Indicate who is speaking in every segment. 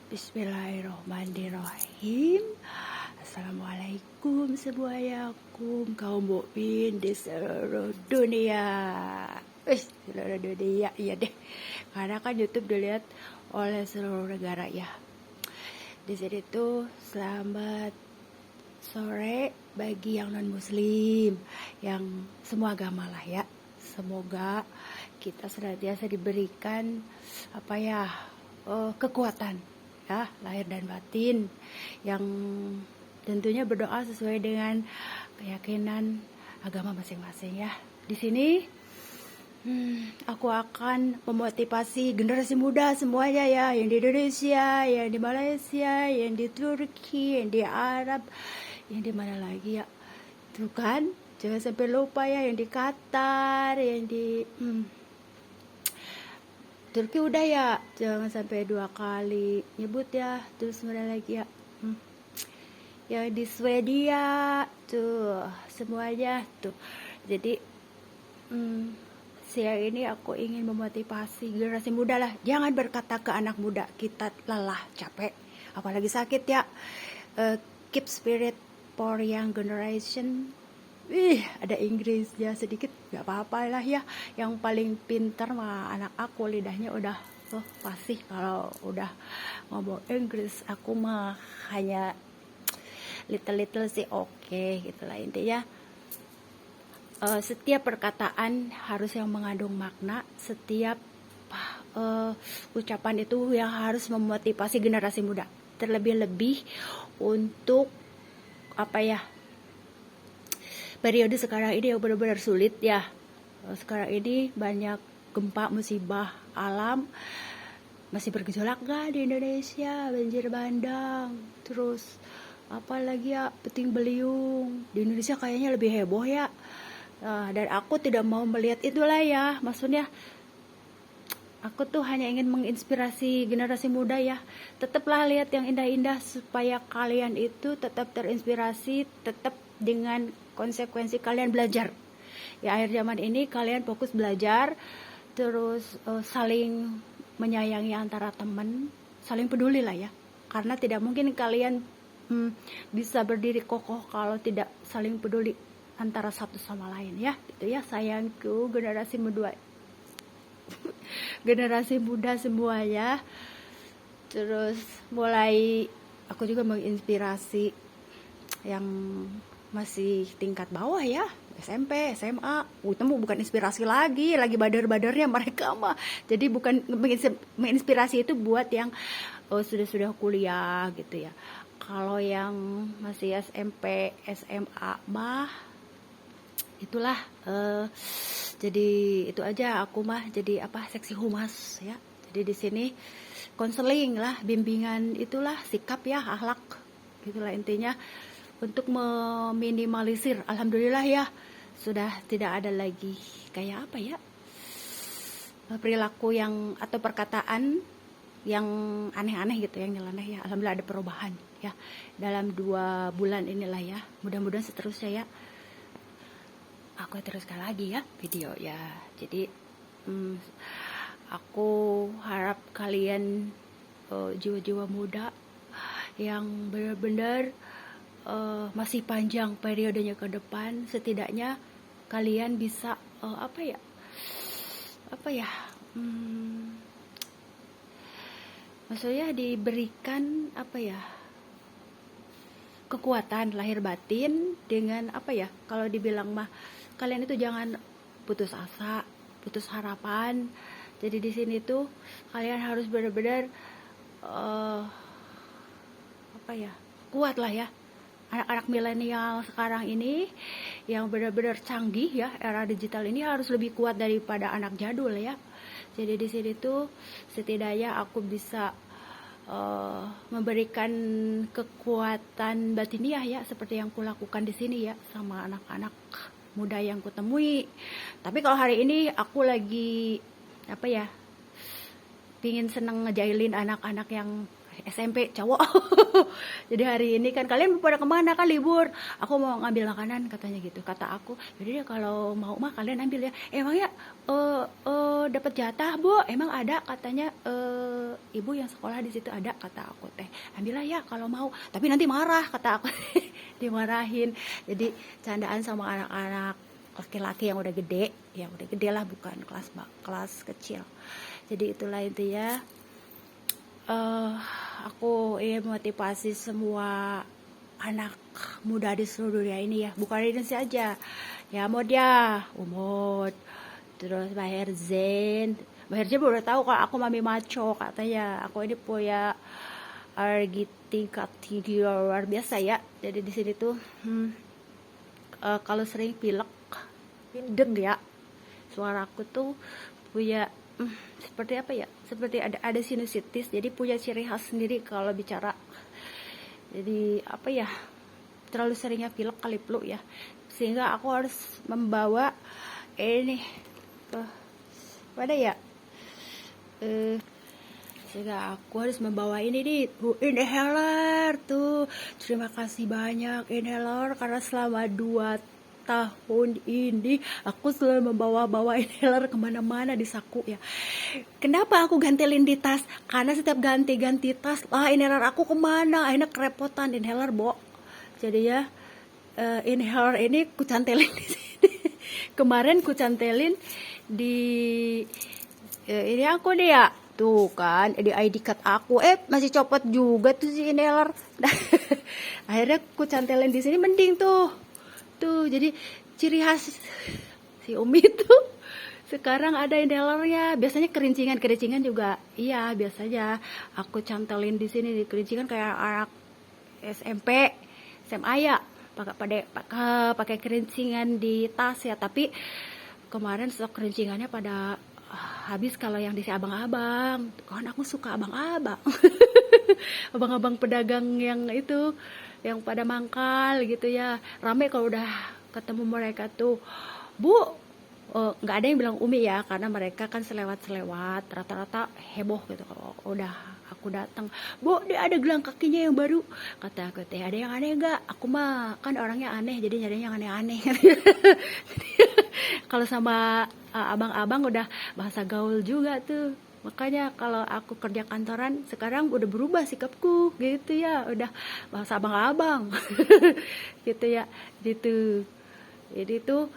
Speaker 1: Bismillahirrahmanirrahim. Assalamualaikum semuayakum kaum mukmin di seluruh dunia. Seluruh dunia, iya deh. Karena kan YouTube dilihat oleh seluruh negara ya. Di sini tuh selamat sore bagi yang non muslim, yang semua agama lah ya. Semoga kita senantiasa diberikan kekuatan ya, lahir dan batin, yang tentunya berdoa sesuai dengan keyakinan agama masing-masing ya. Di sini aku akan memotivasi generasi muda semuanya ya, yang di Indonesia, yang di Malaysia, yang di Turki, yang di Arab, yang di mana lagi ya, tuh kan, jangan sampai lupa ya, yang di Qatar, yang di Turki udah ya, jangan sampai 2 kali nyebut ya. Terus mana lagi ya, yang di Swedia tuh, semuanya tuh. Jadi siang ini aku ingin memotivasi generasi muda lah. Jangan berkata ke anak muda kita lelah, capek, apalagi sakit ya. Keep spirit for young generation. Ada Inggrisnya sedikit, gak apa-apa lah ya. Yang paling pintar mah anak aku, lidahnya udah fasih kalau udah ngomong Inggris. Aku mah hanya little sih oke, gitulah intinya. Setiap perkataan harus yang mengandung makna. Setiap ucapan itu yang harus memotivasi generasi muda. Terlebih-lebih untuk periode sekarang ini yang benar-benar sulit ya. Sekarang ini banyak gempa, musibah alam, masih bergejolak gak di Indonesia, banjir bandang, terus apalagi ya, puting beliung. Di Indonesia kayaknya lebih heboh ya. Dan aku tidak mau melihat itulah ya, maksudnya aku tuh hanya ingin menginspirasi generasi muda ya. Tetaplah lihat yang indah-indah supaya kalian itu tetap terinspirasi, tetap dengan konsekuensi kalian belajar. Ya, akhir zaman ini kalian fokus belajar, terus saling menyayangi antara teman, saling peduli lah ya. Karena tidak mungkin kalian bisa berdiri kokoh kalau tidak saling peduli antara satu sama lain ya. Gitu ya sayangku, generasi muda. Generasi muda semuanya. Terus mulai aku juga menginspirasi yang masih tingkat bawah ya, SMP, SMA. Temu bukan inspirasi lagi badar-badarnya mereka mah. Jadi bukan menginspirasi itu buat yang sudah kuliah gitu ya. Kalau yang masih SMP, SMA mah itulah jadi itu aja aku mah jadi seksi humas ya. Jadi di sini konseling lah, bimbingan itulah, sikap ya, akhlak gitulah intinya, untuk meminimalisir. Alhamdulillah ya, sudah tidak ada lagi kayak perilaku yang atau perkataan yang aneh-aneh gitu, yang nyeleneh ya. Alhamdulillah ada perubahan ya dalam 2 bulan inilah ya. Mudah-mudahan seterusnya ya. Aku teruskan lagi ya video ya. Jadi aku harap kalian jiwa-jiwa muda yang benar-benar masih panjang periodenya ke depan, setidaknya kalian bisa maksudnya diberikan kekuatan lahir batin dengan kalau dibilang mah, kalian itu jangan putus asa, putus harapan. Jadi di sini tuh kalian harus benar-benar kuat lah ya. Anak-anak milenial sekarang ini yang benar-benar canggih ya, era digital ini harus lebih kuat daripada anak jadul ya. Jadi di sini tuh setidaknya aku bisa memberikan kekuatan batiniah ya, seperti yang kulakukan di sini ya sama anak-anak muda yang kutemui. Tapi kalau hari ini aku lagi pingin seneng ngejailin anak-anak yang SMP cowok. Jadi hari ini kan kalian pada kemana kan libur, aku mau ngambil makanan katanya gitu. Kata aku jadi kalau mau mah kalian ambil ya. Emang ya dapat jatah bu, emang ada katanya ibu yang sekolah di situ ada, kata aku teh ambillah ya kalau mau, tapi nanti marah kata aku. Dimarahin. Jadi candaan sama anak-anak laki-laki yang udah gede lah, bukan kelas kecil. Jadi itulah intinya, aku ingin motivasi semua anak muda di seluruh dunia ini ya, bukan di Indonesia aja ya. Umut, terus Mbak Herzen udah tahu kalau aku mami maco katanya. Aku ini punya alergi tingkat tinggi luar biasa ya. Jadi di sini tuh kalau sering pilek, pindeng ya, suara aku tuh punya seperti apa ya, seperti ada sinusitis, jadi punya ciri khas sendiri kalau bicara. Jadi apa ya, terlalu seringnya pilek kali flu ya, sehingga aku harus membawa ini sehingga aku harus membawa ini nih, inhaler tuh. Terima kasih banyak inhaler, karena selama 2 tahun ini aku selalu membawa inhaler kemana-mana di saku ya. Kenapa aku gantelin di tas? Karena setiap ganti tas inhaler aku kemana, akhirnya kerepotan inhaler bo. Jadi ya inhaler ini ku cantelin di sini. Kemarin ku cantelin di ini aku deh ya, tuh kan di ID card aku masih copot juga tuh si inhaler. Akhirnya ku cantelin di sini, mending tuh. Jadi ciri khas si Umi tuh sekarang ada inhalernya. Biasanya kerincingan juga iya, biasanya aku cantelin di sini di kerincingan kayak anak SMP SMA ya, pakai kerincingan di tas ya. Tapi kemarin stok kerincingannya pada habis. Kalau yang di si abang-abang kan aku suka abang-abang. Abang-abang pedagang yang itu, yang pada mangkal gitu ya, rame kalau udah ketemu mereka tuh. Bu, nggak ada yang bilang Umi ya, karena mereka kan selewat rata-rata heboh gitu kalau udah aku datang. Bu, dia ada gelang kakinya yang baru, kata aku teh. Ada yang aneh nggak? Aku mah kan orangnya aneh, jadi nyari yang aneh-aneh. Kalau sama abang-abang udah bahasa gaul juga tuh. Makanya kalau aku kerja kantoran sekarang udah berubah sikapku gitu ya, udah bahasa abang-abang. Gitu ya, gitu. Jadi tuh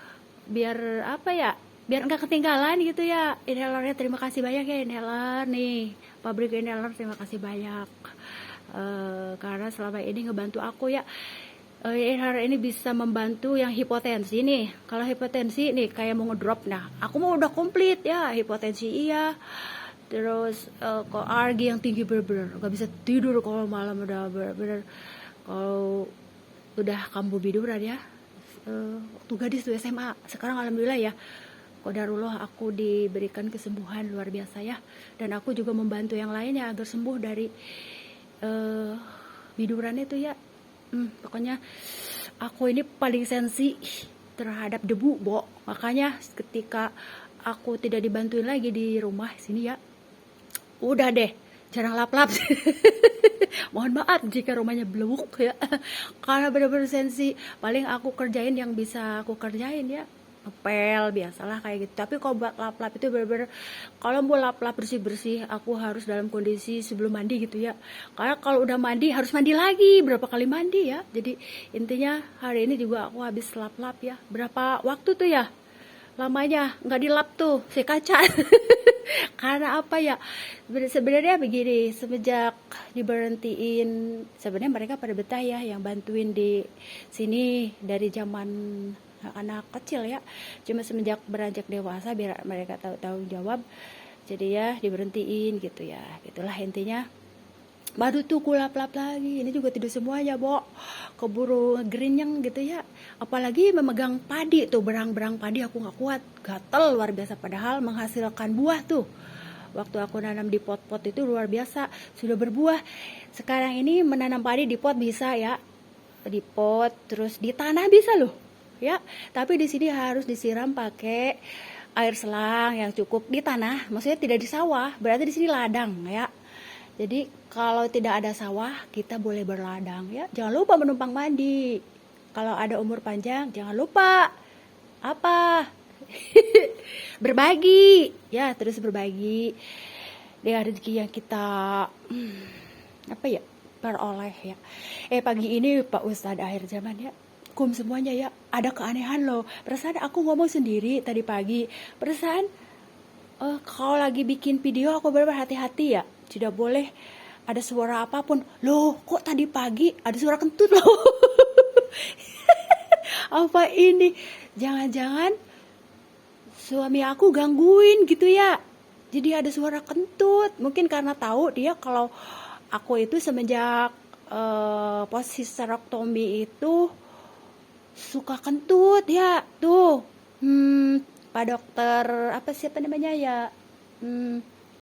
Speaker 1: biar apa ya, biar nggak ketinggalan gitu ya. Inhalernya terima kasih banyak ya inhaler nih, pabrik inhaler terima kasih banyak, karena selama ini ngebantu aku ya. Inhaler ini bisa membantu yang hipotensi nih. Kalau hipotensi nih kayak mau ngedrop, nah aku mau udah komplit ya, hipotensi iya. Terus kalau alergi yang tinggi bener-bener nggak bisa tidur kalau malam, udah bener-bener kalau udah kambuh biduran ya. Waktu gadis tuh SMA, sekarang alhamdulillah ya, qadarullah aku diberikan kesembuhan luar biasa ya. Dan aku juga membantu yang lainnya agar sembuh dari biduran itu ya. Pokoknya aku ini paling sensi terhadap debu, Bo. Makanya ketika aku tidak dibantuin lagi di rumah sini ya, udah deh jarang lap-lap. Mohon maaf jika rumahnya blewuk ya, karena bener-bener sensi. Paling aku kerjain yang bisa aku kerjain ya, ngepel biasalah kayak gitu. Tapi kalau buat lap-lap itu bener-bener, kalau mau lap-lap bersih-bersih aku harus dalam kondisi sebelum mandi gitu ya, karena kalau udah mandi harus mandi lagi, berapa kali mandi ya. Jadi intinya hari ini juga aku habis lap-lap ya. Berapa waktu tuh ya lamanya nggak dilap tuh si kaca. Karena apa ya, sebenarnya begini, semenjak diberhentiin, sebenarnya mereka pada betah ya yang bantuin di sini dari zaman anak kecil ya. Cuma semenjak beranjak dewasa biar mereka tahu tanggung jawab, jadi ya diberhentiin gitu ya. Itulah intinya. Baru tuh kulap-lap lagi, ini juga tidak semuanya, Bo, keburu gerinyang gitu ya. Apalagi memegang padi tuh, berang-berang padi aku nggak kuat, gatel luar biasa. Padahal menghasilkan buah tuh. Waktu aku nanam di pot-pot itu luar biasa, sudah berbuah. Sekarang ini menanam padi di pot bisa ya, di pot, terus di tanah bisa loh ya. Tapi di sini harus disiram pakai air selang yang cukup di tanah, maksudnya tidak di sawah. Berarti di sini ladang ya. Jadi kalau tidak ada sawah, kita boleh berladang ya. Jangan lupa menumpang mandi. Kalau ada umur panjang, jangan lupa apa? Berbagi ya, terus berbagi dengan rezeki yang kita apa ya, peroleh ya. Pagi ini Pak Ustadz akhir zaman ya, semuanya ya, ada keanehan loh. Perasaan aku ngomong sendiri tadi pagi, perasaan kalau lagi bikin video aku benar-benar hati-hati ya, tidak boleh ada suara apapun. Loh, kok tadi pagi ada suara kentut loh. Apa ini? Jangan-jangan suami aku gangguin gitu ya. Jadi ada suara kentut. Mungkin karena tahu dia kalau aku itu semenjak posisi sterektomi itu suka kentut ya. Tuh. Pak dokter apa siapa namanya ya?